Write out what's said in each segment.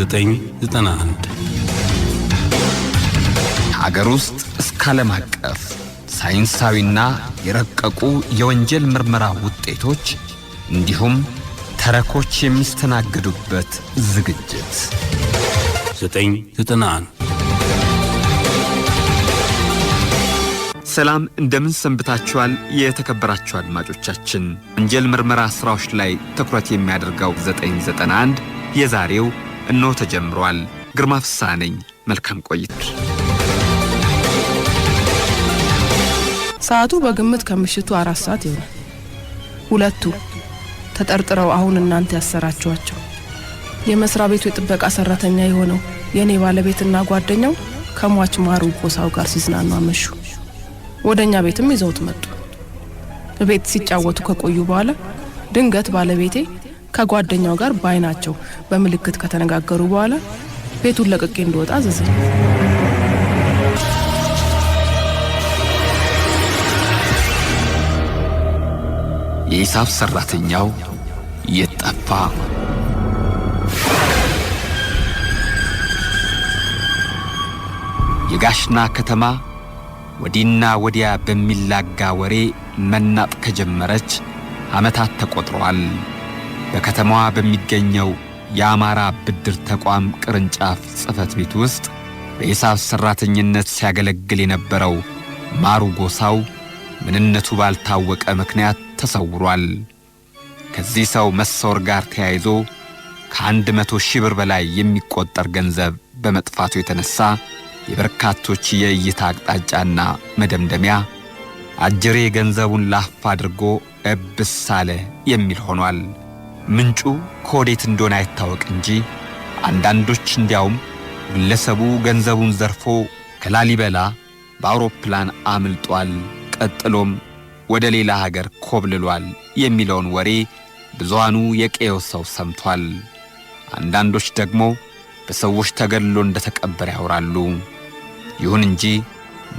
991 ሀገር ውስጥ እስከ ዓለም አቀፍ ሳይንሳዊና የረቀቁ የወንጀል ምርመራ ውጤቶች እንዲሁም ተረኮች የሚስተናገዱበት ዝግጅት 991 ሰላም እንደምን ሰንብታችኋል የተከበራችሁ አድማጮቻችን። ወንጀል ምርመራ ስራዎች ላይ ትኩረት የሚያደርገው 991 የዛሬው እነሆ ተጀምሯል። ግርማ ፍስሐ ነኝ። መልካም ቆይታ። ሰዓቱ በግምት ከምሽቱ 4 ሰዓት ይሆናል። ሁለቱ ተጠርጥረው አሁን እናንተ ያሰራችኋቸው የመስሪያ ቤቱ የጥበቃ ሰራተኛ የሆነው የኔ ባለቤትና ጓደኛው ከሟች ማሩ ጎሳው ጋር ሲዝናኑ አመሹ። ወደኛ ቤትም ይዘውት መጡ። ቤት ሲጫወቱ ከቆዩ በኋላ ድንገት ባለቤቴ ከጓደኛው ጋር ባይናቸው በምልክት ከተነጋገሩ በኋላ ቤቱን ለቅቄ እንድወጣ አዘዘኝ። የሂሳብ ሰራተኛው የጠፋ የጋሽና ከተማ ወዲና ወዲያ በሚላጋ ወሬ መናጥ ከጀመረች ዓመታት ተቆጥረዋል። በከተማዋ በሚገኘው የአማራ ብድር ተቋም ቅርንጫፍ ጽሕፈት ቤት ውስጥ በሂሳብ ሰራተኝነት ሲያገለግል የነበረው ማሩ ጎሳው ምንነቱ ባልታወቀ ምክንያት ተሰውሯል። ከዚህ ሰው መሰወር ጋር ተያይዞ ከ100,000 ብር በላይ የሚቆጠር ገንዘብ በመጥፋቱ የተነሳ የበርካቶች የእይታ አቅጣጫና መደምደሚያ አጀሬ ገንዘቡን ላፍ አድርጎ እብሳለ የሚል ሆኗል። ምንጩ ከወዴት እንደሆነ አይታወቅ እንጂ አንዳንዶች እንዲያውም ግለሰቡ ገንዘቡን ዘርፎ ከላሊበላ በአውሮፕላን አምልጧል፣ ቀጥሎም ወደ ሌላ ሀገር ኮብልሏል የሚለውን ወሬ ብዙሃኑ የቀየው ሰው ሰምቷል። አንዳንዶች ደግሞ በሰዎች ተገድሎ እንደተቀበረ ያወራሉ። ይሁን እንጂ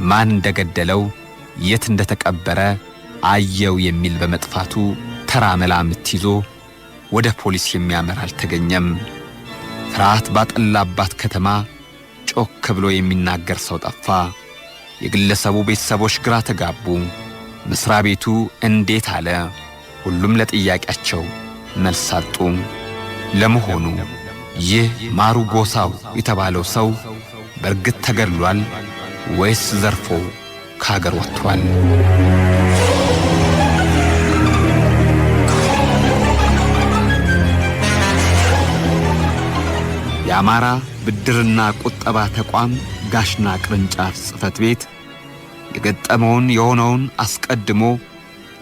ማን እንደገደለው የት እንደተቀበረ አየው የሚል በመጥፋቱ ተራ መላምት ይዞ ወደ ፖሊስ የሚያመራ አልተገኘም። ፍርሃት ባጠላባት ከተማ ጮክ ብሎ የሚናገር ሰው ጠፋ። የግለሰቡ ቤተሰቦች ግራ ተጋቡ። መስሪያ ቤቱ እንዴት አለ? ሁሉም ለጥያቄያቸው መልስ አጡ። ለመሆኑ ይህ ማሩ ጎሳው የተባለው ሰው በእርግጥ ተገድሏል ወይስ ዘርፎ ከሀገር ወጥቷል? የአማራ ብድርና ቁጠባ ተቋም ጋሽና ቅርንጫፍ ጽሕፈት ቤት የገጠመውን የሆነውን አስቀድሞ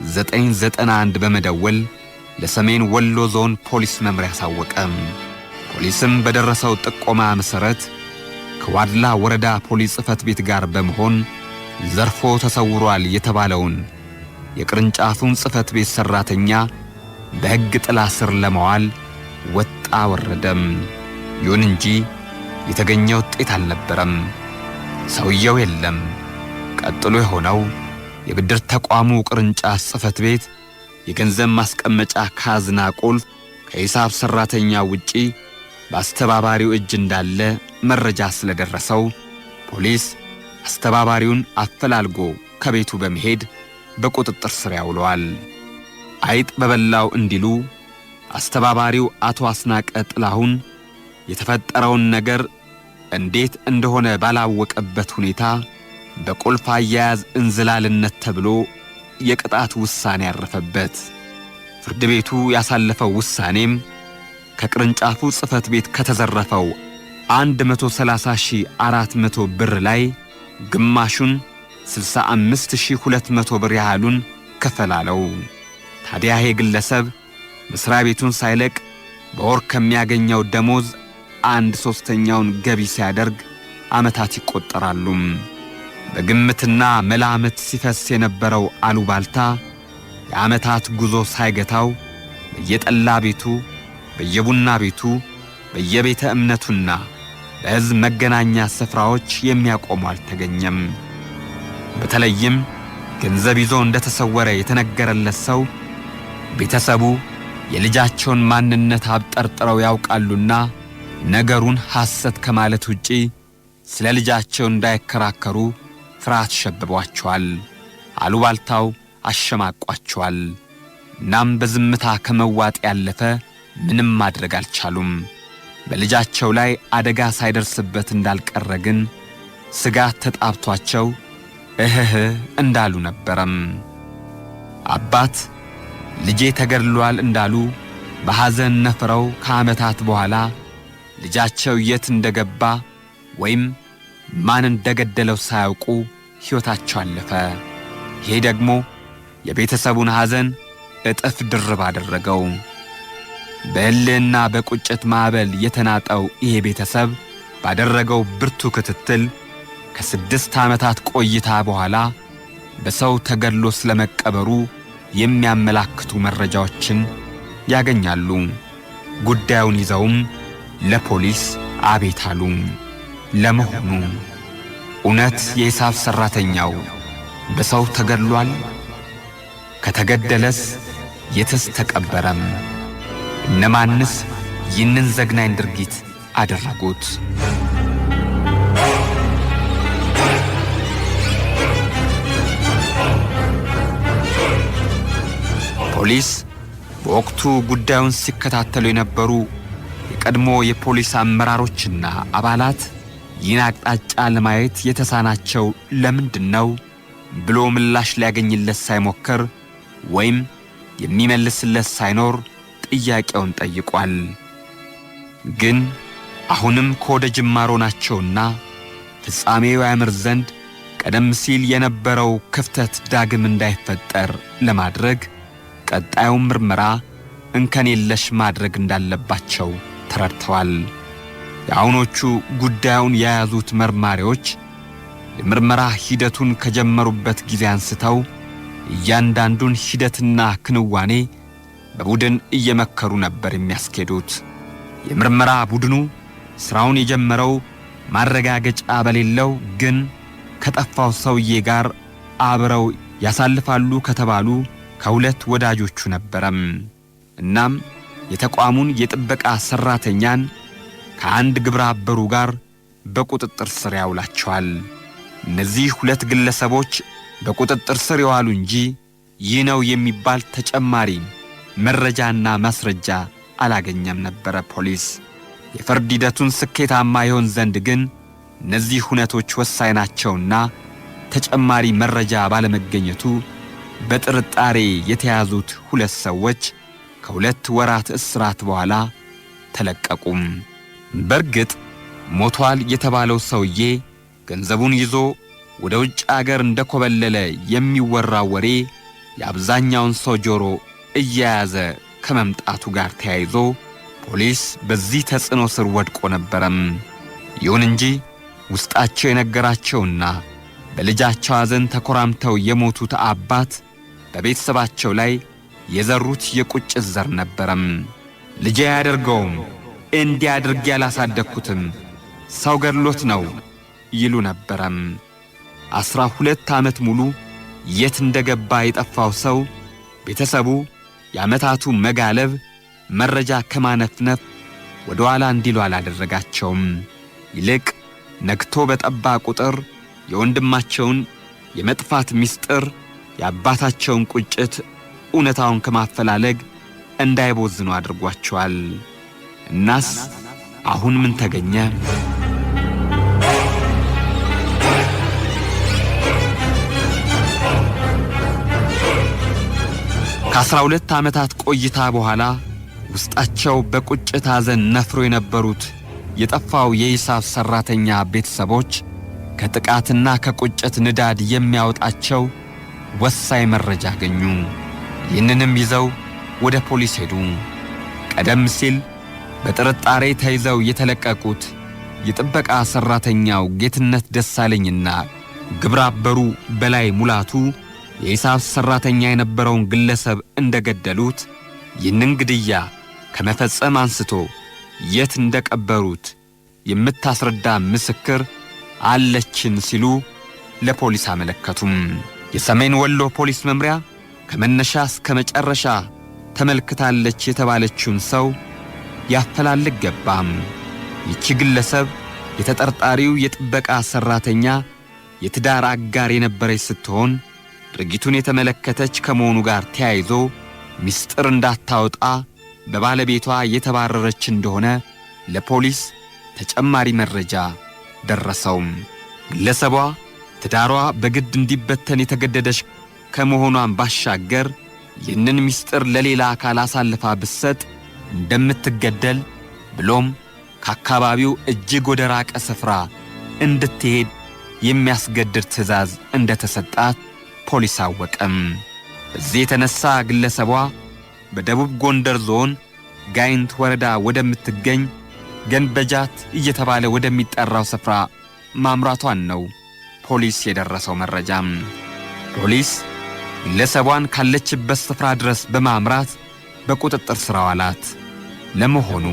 991 በመደወል ለሰሜን ወሎ ዞን ፖሊስ መምሪያ አሳወቀ። ፖሊስም በደረሰው ጥቆማ መሰረት ከዋድላ ወረዳ ፖሊስ ጽሕፈት ቤት ጋር በመሆን ዘርፎ ተሰውሯል የተባለውን የቅርንጫፉን ጽሕፈት ቤት ሰራተኛ በሕግ ጥላ ስር ለማዋል ወጣ ወረደም። ይሁን እንጂ የተገኘ ውጤት አልነበረም። ሰውየው የለም። ቀጥሎ የሆነው የብድር ተቋሙ ቅርንጫፍ ጽሕፈት ቤት የገንዘብ ማስቀመጫ ካዝና ቁልፍ ከሂሳብ ሰራተኛ ውጪ በአስተባባሪው እጅ እንዳለ መረጃ ስለደረሰው ፖሊስ አስተባባሪውን አፈላልጎ ከቤቱ በመሄድ በቁጥጥር ስር ያውለዋል። አይጥ በበላው እንዲሉ አስተባባሪው አቶ አስናቀ ጥላሁን የተፈጠረውን ነገር እንዴት እንደሆነ ባላወቀበት ሁኔታ በቁልፍ አያያዝ እንዝላልነት ተብሎ የቅጣት ውሳኔ ያረፈበት። ፍርድ ቤቱ ያሳለፈው ውሳኔም ከቅርንጫፉ ጽሕፈት ቤት ከተዘረፈው 130,400 ብር ላይ ግማሹን 65,200 ብር ያህሉን ከፈላለው። ታዲያ ይሄ ግለሰብ መስሪያ ቤቱን ሳይለቅ በወር ከሚያገኘው ደሞዝ 1/3ኛውን ገቢ ሲያደርግ ዓመታት ይቆጠራሉ። በግምትና መላምት ሲፈስ የነበረው አሉባልታ የዓመታት ጉዞ ሳይገታው በየጠላ ቤቱ፣ በየቡና ቤቱ፣ በየቤተ እምነቱና በሕዝብ መገናኛ ስፍራዎች የሚያቆሙ አልተገኘም። በተለይም ገንዘብ ይዞ እንደተሰወረ የተነገረለት ሰው ቤተሰቡ የልጃቸውን ማንነት አብጠርጥረው ያውቃሉና ነገሩን ሐሰት ከማለት ውጪ ስለ ልጃቸው እንዳይከራከሩ ፍርሃት ሸብቧቸዋል። አሉባልታው አሸማቋቸዋል። እናም በዝምታ ከመዋጥ ያለፈ ምንም ማድረግ አልቻሉም። በልጃቸው ላይ አደጋ ሳይደርስበት እንዳልቀረ ግን ስጋት ተጣብቷቸው እህህ እንዳሉ ነበረም። አባት ልጄ ተገድሏል እንዳሉ በሐዘን ነፍረው ከዓመታት በኋላ ልጃቸው የት እንደገባ ወይም ማን እንደገደለው ሳያውቁ ሕይወታቸው አለፈ። ይሄ ደግሞ የቤተሰቡን ሐዘን እጥፍ ድርብ አደረገው። በእልህና በቁጭት ማዕበል የተናጠው ይሄ ቤተሰብ ባደረገው ብርቱ ክትትል ከ6 ዓመታት ቆይታ በኋላ በሰው ተገድሎ ስለመቀበሩ የሚያመላክቱ መረጃዎችን ያገኛሉ። ጉዳዩን ይዘውም ለፖሊስ አቤት አሉ። ለመሆኑ እውነት የሂሳብ ሠራተኛው በሰው ተገድሏል? ከተገደለስ የትስ ተቀበረም? እነማንስ ይህንን ዘግናኝ ድርጊት አደረጉት? ፖሊስ በወቅቱ ጉዳዩን ሲከታተሉ የነበሩ የቀድሞ የፖሊስ አመራሮችና አባላት ይህን አቅጣጫ ለማየት የተሳናቸው ለምንድነው ብሎ ምላሽ ሊያገኝለት ሳይሞክር ወይም የሚመልስለት ሳይኖር ጥያቄውን ጠይቋል። ግን አሁንም ከወደ ጅማሮ ናቸውና ፍጻሜው ያምር ዘንድ ቀደም ሲል የነበረው ክፍተት ዳግም እንዳይፈጠር ለማድረግ ቀጣዩን ምርመራ እንከን የለሽ ማድረግ እንዳለባቸው ተረድተዋል። የአሁኖቹ ጉዳዩን የያዙት መርማሪዎች የምርመራ ሂደቱን ከጀመሩበት ጊዜ አንስተው እያንዳንዱን ሂደትና ክንዋኔ በቡድን እየመከሩ ነበር የሚያስኬዱት። የምርመራ ቡድኑ ሥራውን የጀመረው ማረጋገጫ በሌለው ግን ከጠፋው ሰውዬ ጋር አብረው ያሳልፋሉ ከተባሉ ከሁለት ወዳጆቹ ነበረም። እናም የተቋሙን የጥበቃ ሠራተኛን ከአንድ ግብረ አበሩ ጋር በቁጥጥር ስር ያውላቸዋል። እነዚህ ሁለት ግለሰቦች በቁጥጥር ስር የዋሉ እንጂ ይህ ነው የሚባል ተጨማሪ መረጃና ማስረጃ አላገኘም ነበረ ፖሊስ። የፍርድ ሂደቱን ስኬታማ ይሆን ዘንድ ግን እነዚህ ሁነቶች ወሳኝ ናቸውና ተጨማሪ መረጃ ባለመገኘቱ በጥርጣሬ የተያዙት ሁለት ሰዎች ከ2 ወራት እስራት በኋላ ተለቀቁም። በርግጥ ሞቷል የተባለው ሰውዬ ገንዘቡን ይዞ ወደ ውጭ አገር እንደኮበለለ የሚወራው ወሬ የአብዛኛውን ሰው ጆሮ እየያዘ ከመምጣቱ ጋር ተያይዞ ፖሊስ በዚህ ተጽዕኖ ስር ወድቆ ነበረም። ይሁን እንጂ ውስጣቸው የነገራቸውና በልጃቸው ሐዘን ተኮራምተው የሞቱት አባት በቤተሰባቸው ላይ የዘሩት የቁጭት ዘር ነበረም። ልጄ አያደርገውም፣ እንዲያድርግ ያላሳደግኩትም ሰው ገድሎት ነው ይሉ ነበረም። 12 ዓመት ሙሉ የት እንደገባ የጠፋው ሰው ቤተሰቡ የዓመታቱ መጋለብ መረጃ ከማነፍነፍ ወደ ኋላ እንዲሉ አላደረጋቸውም። ይልቅ ነግቶ በጠባ ቁጥር የወንድማቸውን የመጥፋት ምስጢር የአባታቸውን ቁጭት እውነታውን ከማፈላለግ እንዳይቦዝኑ አድርጓቸዋል። እናስ አሁን ምን ተገኘ? ከ12 ዓመታት ቆይታ በኋላ ውስጣቸው በቁጭት ሐዘን ነፍሮ የነበሩት የጠፋው የሂሳብ ሠራተኛ ቤተሰቦች ከጥቃትና ከቁጭት ንዳድ የሚያወጣቸው ወሳኝ መረጃ አገኙ። ይህንንም ይዘው ወደ ፖሊስ ሄዱ። ቀደም ሲል በጥርጣሬ ተይዘው የተለቀቁት የጥበቃ ሠራተኛው ጌትነት ደሳለኝና ግብረ አበሩ በላይ ሙላቱ የሂሳብ ሠራተኛ የነበረውን ግለሰብ እንደገደሉት፣ ይህንን ግድያ ከመፈጸም አንስቶ የት እንደቀበሩት የምታስረዳ ምስክር አለችን ሲሉ ለፖሊስ አመለከቱም። የሰሜን ወሎ ፖሊስ መምሪያ ከመነሻ እስከ መጨረሻ ተመልክታለች የተባለችውን ሰው ያፈላልግ ገባም። ይቺ ግለሰብ የተጠርጣሪው የጥበቃ ሰራተኛ የትዳር አጋር የነበረች ስትሆን ድርጊቱን የተመለከተች ከመሆኑ ጋር ተያይዞ ሚስጥር እንዳታወጣ በባለቤቷ የተባረረች እንደሆነ ለፖሊስ ተጨማሪ መረጃ ደረሰው። ግለሰቧ ትዳሯ በግድ እንዲበተን የተገደደች ከመሆኗን ባሻገር ይህንን ሚስጥር ለሌላ አካል አሳልፋ ብትሰጥ እንደምትገደል ብሎም ከአካባቢው እጅግ ወደ ራቀ ስፍራ እንድትሄድ የሚያስገድድ ትዕዛዝ እንደተሰጣት ፖሊስ አወቀም። በዚህ የተነሳ ግለሰቧ በደቡብ ጎንደር ዞን ጋይንት ወረዳ ወደምትገኝ ገንበጃት እየተባለ ወደሚጠራው ስፍራ ማምራቷን ነው ፖሊስ የደረሰው መረጃም። ፖሊስ ግለሰቧን ካለችበት ስፍራ ድረስ በማምራት በቁጥጥር ስር አዋላት። ለመሆኑ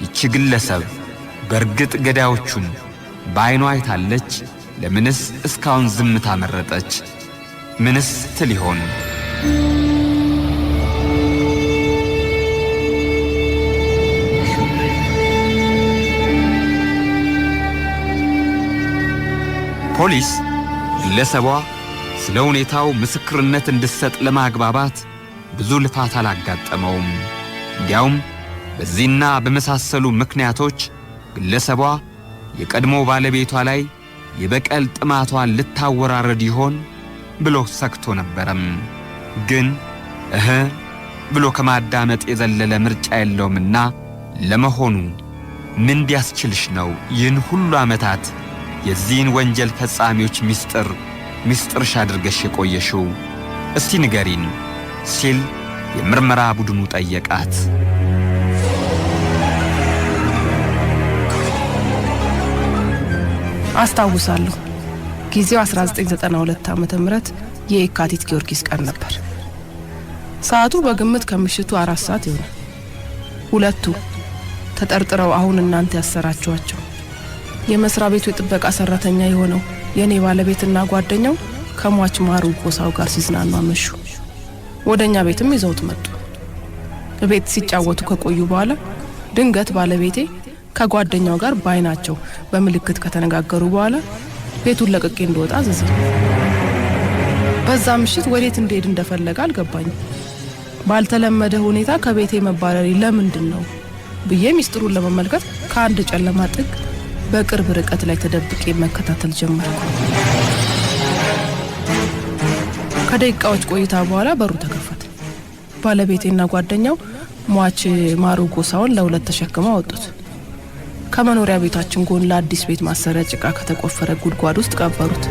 ይቺ ግለሰብ በእርግጥ ገዳዮቹን በዓይኗ አይታለች? ለምንስ እስካሁን ዝምታ መረጠች? ምንስ ትል ይሆን? ፖሊስ ግለሰቧ ስለ ሁኔታው ምስክርነት እንድትሰጥ ለማግባባት ብዙ ልፋት አላጋጠመውም። እንዲያውም በዚህና በመሳሰሉ ምክንያቶች ግለሰቧ የቀድሞ ባለቤቷ ላይ የበቀል ጥማቷን ልታወራረድ ይሆን ብሎ ሰክቶ ነበረም። ግን ብሎ ከማዳመጥ የዘለለ ምርጫ የለውምና ለመሆኑ ምን ቢያስችልሽ ነው ይህን ሁሉ ዓመታት የዚህን ወንጀል ፈጻሚዎች ሚስጥርሽ አድርገሽ የቆየሽው? እስቲ ንገሪን ሲል የምርመራ ቡድኑ ጠየቃት። አስታውሳለሁ። ጊዜው 1992 ዓ.ም የካቲት ጊዮርጊስ ቀን ነበር። ሰዓቱ በግምት ከምሽቱ 4 ሰዓት ይሆናል። ሁለቱ ተጠርጥረው አሁን እናንተ ያሰራችኋቸው የመስሪያ ቤቱ የጥበቃ ሰራተኛ የሆነው የኔ ባለቤትና ጓደኛው ከሟች ማሩ ጎሳው ጋር ሲዝናኑ አመሹ። ወደኛ ቤትም ይዘውት መጡ። ቤት ሲጫወቱ ከቆዩ በኋላ ድንገት ባለቤቴ ከጓደኛው ጋር ባይናቸው በምልክት ከተነጋገሩ በኋላ ቤቱን ለቅቄ እንድወጣ አዘዘኝ። በዛ ምሽት ወዴት እንደሄድ እንደፈለገ አልገባኝም። ባልተለመደ ሁኔታ ከቤቴ መባረሪ ለምንድን ነው ብዬ ሚስጥሩን ለመመልከት ከአንድ ጨለማ ጥግ በቅርብ ርቀት ላይ ተደብቄ መከታተል ጀመርኩ። ከደቂቃዎች ቆይታ በኋላ በሩ ተከፈተ። ባለቤቴና ጓደኛው ሟች ማሩ ጎሳውን ለሁለት ተሸክመው አወጡት። ከመኖሪያ ቤታችን ጎን ለአዲስ ቤት ማሰሪያ ጭቃ ከተቆፈረ ጉድጓድ ውስጥ ቀበሩት።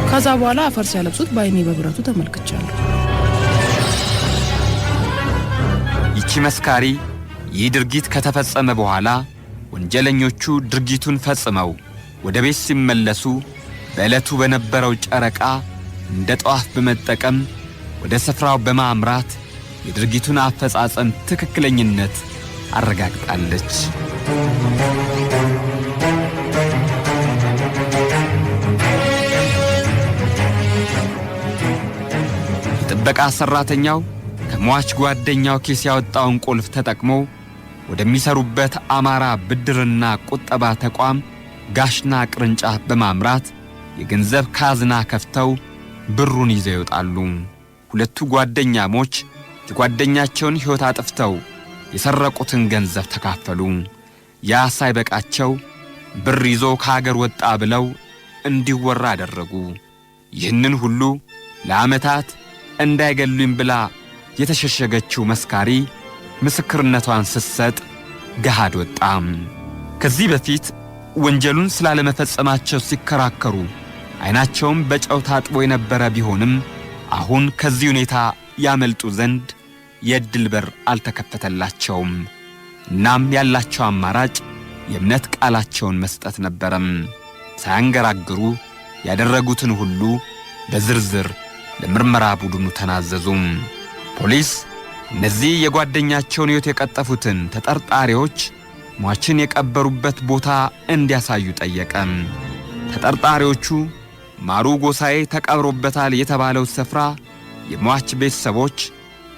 ከዛ በኋላ አፈር ሲያለብሱት በዓይኔ በብረቱ ተመልክቻለሁ። ይቺ መስካሪ ይህ ድርጊት ከተፈጸመ በኋላ ወንጀለኞቹ ድርጊቱን ፈጽመው ወደ ቤት ሲመለሱ በዕለቱ በነበረው ጨረቃ እንደ ጧፍ በመጠቀም ወደ ስፍራው በማምራት የድርጊቱን አፈጻጸም ትክክለኝነት አረጋግጣለች። የጥበቃ ሰራተኛው ከሟች ጓደኛው ኪስ ያወጣውን ቁልፍ ተጠቅሞ ወደሚሰሩበት አማራ ብድርና ቁጠባ ተቋም ጋሽና ቅርንጫፍ በማምራት የገንዘብ ካዝና ከፍተው ብሩን ይዘው ይወጣሉ። ሁለቱ ጓደኛሞች የጓደኛቸውን ሕይወት አጥፍተው የሰረቁትን ገንዘብ ተካፈሉ። ያ ሳይበቃቸው ብር ይዞ ከሀገር ወጣ ብለው እንዲወራ አደረጉ። ይህንን ሁሉ ለዓመታት እንዳይገሉኝ ብላ የተሸሸገችው መስካሪ ምስክርነቷን ስትሰጥ ገሃድ ወጣ። ከዚህ በፊት ወንጀሉን ስላለመፈጸማቸው ሲከራከሩ ዓይናቸውም በጨው ታጥቦ የነበረ ቢሆንም አሁን ከዚህ ሁኔታ ያመልጡ ዘንድ የዕድል በር አልተከፈተላቸውም። እናም ያላቸው አማራጭ የእምነት ቃላቸውን መስጠት ነበረም። ሳያንገራግሩ ያደረጉትን ሁሉ በዝርዝር ለምርመራ ቡድኑ ተናዘዙ። ፖሊስ እነዚህ የጓደኛቸውን ሕይወት የቀጠፉትን ተጠርጣሪዎች ሟችን የቀበሩበት ቦታ እንዲያሳዩ ጠየቀ። ተጠርጣሪዎቹ ማሩ ጎሳዬ ተቀብሮበታል የተባለው ስፍራ የሟች ቤተሰቦች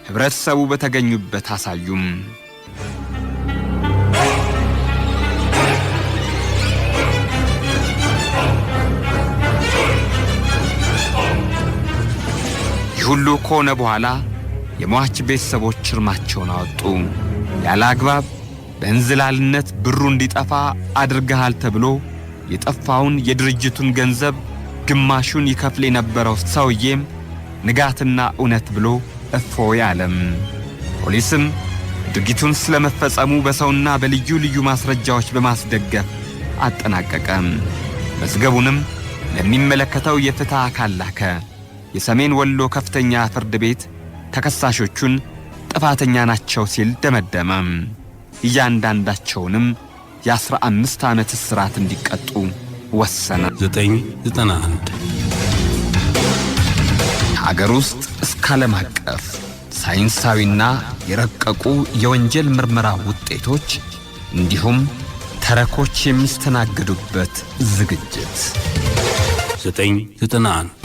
ህብረተሰቡ በተገኙበት አሳዩም። ሁሉ ከሆነ በኋላ የሟች ቤተሰቦች እርማቸውን አወጡ። ያለ አግባብ በእንዝላልነት ብሩ እንዲጠፋ አድርገሃል ተብሎ የጠፋውን የድርጅቱን ገንዘብ ግማሹን ይከፍል የነበረው ሰውዬም ንጋትና እውነት ብሎ እፎይ አለም። ፖሊስም ድርጊቱን ስለመፈጸሙ በሰውና በልዩ ልዩ ማስረጃዎች በማስደገፍ አጠናቀቀ። መዝገቡንም ለሚመለከተው የፍትህ አካል ላከ። የሰሜን ወሎ ከፍተኛ ፍርድ ቤት ተከሳሾቹን ጥፋተኛ ናቸው ሲል ደመደመ። እያንዳንዳቸውንም የ15 ዓመት እስራት እንዲቀጡ ወሰነ። 991 ሀገር ውስጥ እስከ ዓለም አቀፍ ሳይንሳዊና የረቀቁ የወንጀል ምርመራ ውጤቶች እንዲሁም ተረኮች የሚስተናገዱበት ዝግጅት 991